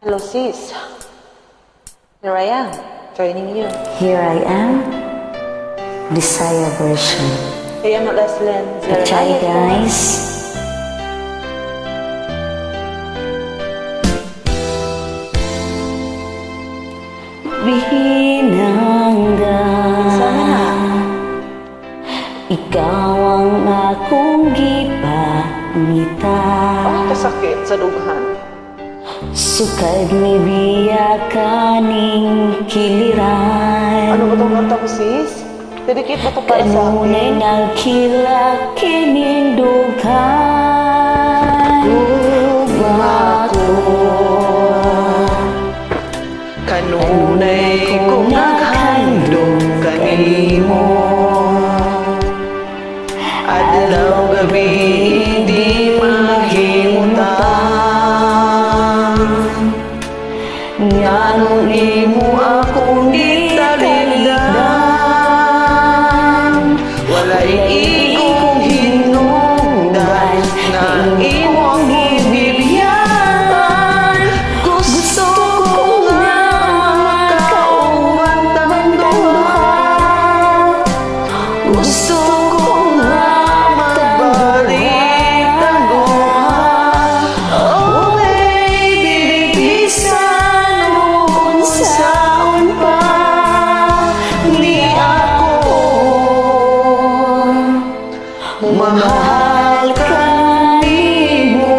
Hello, sis. Here I am, joining you. Here I am, Desire version. Hey, I'm Leslyn. Try guys. Binangga, ikaw ang akong gipangita. Bakit kasakit sa dughan? Sukad ni biya kaning kiliran. Ano ba itong kanta mo, sis? Dedicate ba ito para sa Kanunay akin? nagkilak kining dughan. Ako kanunay kung naghandog kanimo. Adlaw gabi hindi mahimutan. Ngano nimo akong gitaligdan. Walay ikong hinungdan na imong gibibiyaan. Gusto ko nga makauban tang duha. Gusto ko nga magbalik tang duha. Oh baby, bisan mo kung saon pa ni ako mahal ka nimo.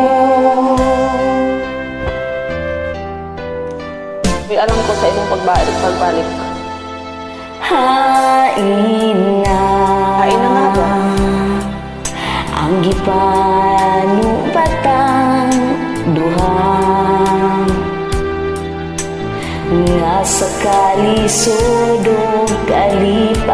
May alam ko sa imong pagbalik. Hain na. Hain na nga ba? Ang gipanupatang duha. Nga sa kalisod o kalipay,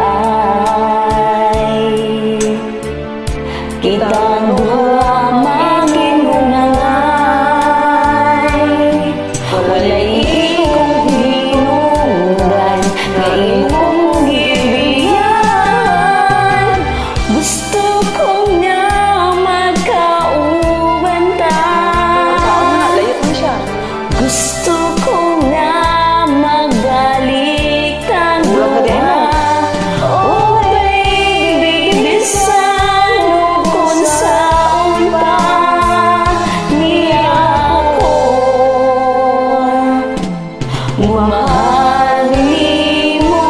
kitang duha maginungangay. Walay ikong hinungdan nga imong gibiyan. Gusto ko nga magkauban ta. Saan na? Layot mo siya. Gusto ko nga magbalik tang Ulang ka din, duha. Oh baby, bisan mo kung saon pa ni ako mahal nimo.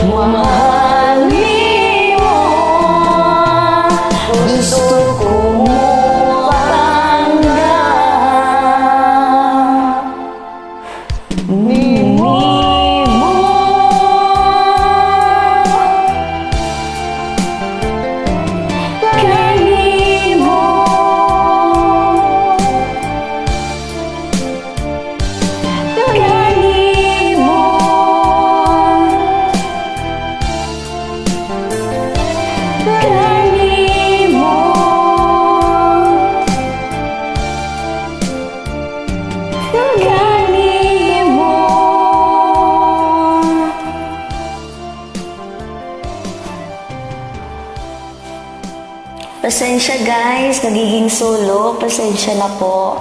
Mahal nimo. Gusto ko matanggap nimo. Kanimo. Kanimo. Kanimo. Kanimo. Pasensya guys, nagiging solo. Pasensya na po.